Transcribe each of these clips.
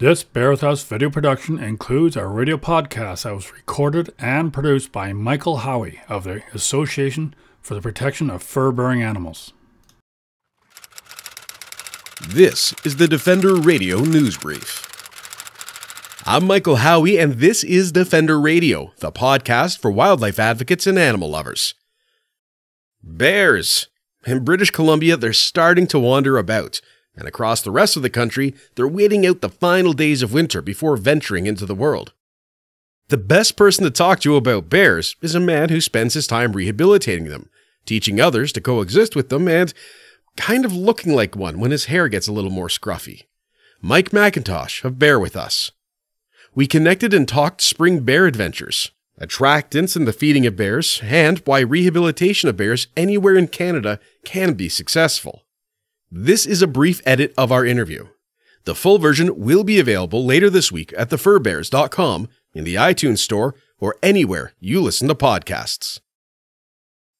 This Bear With Us video production includes a radio podcast that was recorded and produced by Michael Howie of the Association for the Protection of Fur-Bearing Animals. This is the Defender Radio News Brief. I'm Michael Howie, and this is Defender Radio, the podcast for wildlife advocates and animal lovers. Bears. In British Columbia, they're starting to wander about, and across the rest of the country, they're waiting out the final days of winter before venturing into the world. The best person to talk to about bears is a man who spends his time rehabilitating them, teaching others to coexist with them, and kind of looking like one when his hair gets a little more scruffy. Mike McIntosh of Bear With Us. We connected and talked spring bear adventures, attractants in the feeding of bears, and why rehabilitation of bears anywhere in Canada can be successful. This is a brief edit of our interview. The full version will be available later this week at thefurbears.com, in the iTunes Store, or anywhere you listen to podcasts.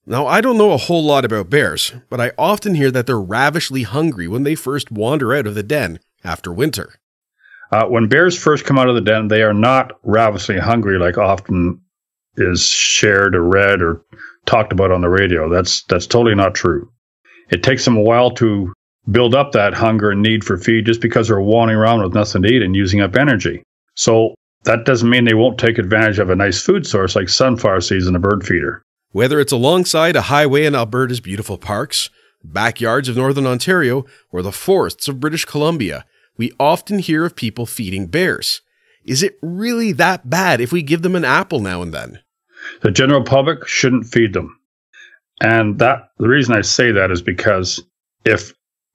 Now, I don't know a whole lot about bears, but I often hear that they're ravishly hungry when they first wander out of the den after winter. When bears first come out of the den, they are not ravishly hungry like often is shared or read or talked about on the radio. That's totally not true. It takes them a while to build up that hunger and need for feed just because they're wandering around with nothing to eat and using up energy. So that doesn't mean they won't take advantage of a nice food source like sunflower seeds and a bird feeder. Whether it's alongside a highway in Alberta's beautiful parks, backyards of northern Ontario, or the forests of British Columbia, we often hear of people feeding bears. Is it really that bad if we give them an apple now and then? The general public shouldn't feed them. And the reason I say that is because if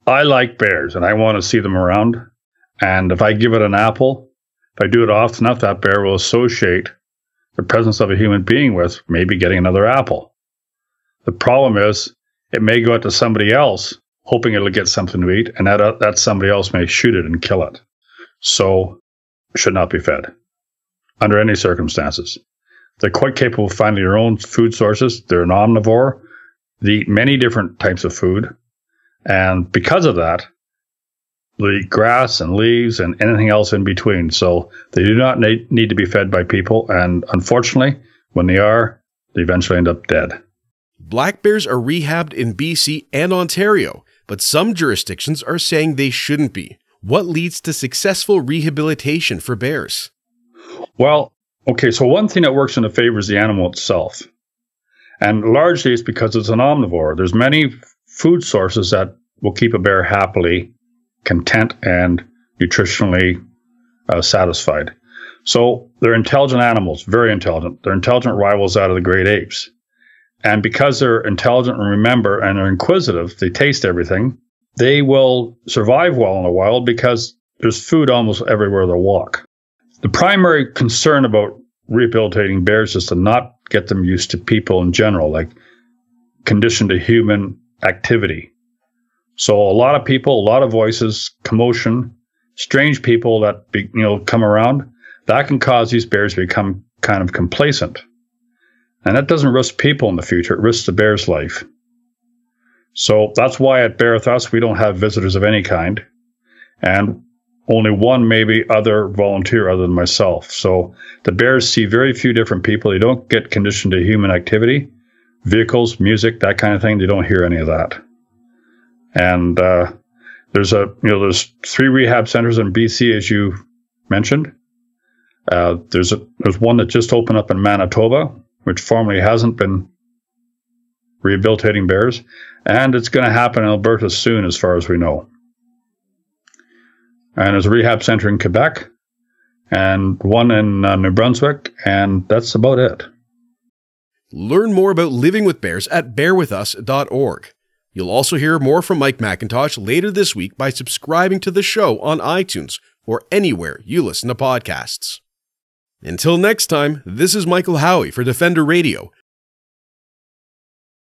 I like bears and I want to see them around, and if I give it an apple, if I do it often enough, that bear will associate the presence of a human being with maybe getting another apple. The problem is it may go out to somebody else hoping it'll get something to eat, and that somebody else may shoot it and kill it. So it should not be fed under any circumstances. They're quite capable of finding their own food sources. They're an omnivore. They eat many different types of food. And because of that, they eat grass and leaves and anything else in between. So they do not need to be fed by people. And unfortunately, when they are, they eventually end up dead. Black bears are rehabbed in BC and Ontario, but some jurisdictions are saying they shouldn't be. What leads to successful rehabilitation for bears? Well, okay, so one thing that works in the favor is the animal itself. And largely it's because it's an omnivore. There's many food sources that will keep a bear happily content and nutritionally satisfied. So they're intelligent animals, very intelligent. They're intelligent rivals out of the great apes. And because they're intelligent and remember and are inquisitive, they taste everything, they will survive well in the wild because there's food almost everywhere they walk. The primary concern about rehabilitating bears is to not get them used to people in general, like conditioned to human activity. So a lot of people, a lot of voices, commotion, strange people that come around, that can cause these bears to become kind of complacent. And that doesn't risk people in the future, it risks the bear's life. So that's why at Bear With Us, we don't have visitors of any kind. And only one maybe other volunteer other than myself. So the bears see very few different people. They don't get conditioned to human activity, vehicles, music, that kind of thing. They don't hear any of that. And there's 3 rehab centers in BC, as you mentioned. There's one that just opened up in Manitoba, which formerly hasn't been rehabilitating bears, and it's going to happen in Alberta soon, as far as we know. And there's a rehab center in Quebec, and one in New Brunswick, and that's about it. Learn more about living with bears at bearwithus.org. You'll also hear more from Mike McIntosh later this week by subscribing to the show on iTunes or anywhere you listen to podcasts. Until next time, this is Michael Howie for Defender Radio,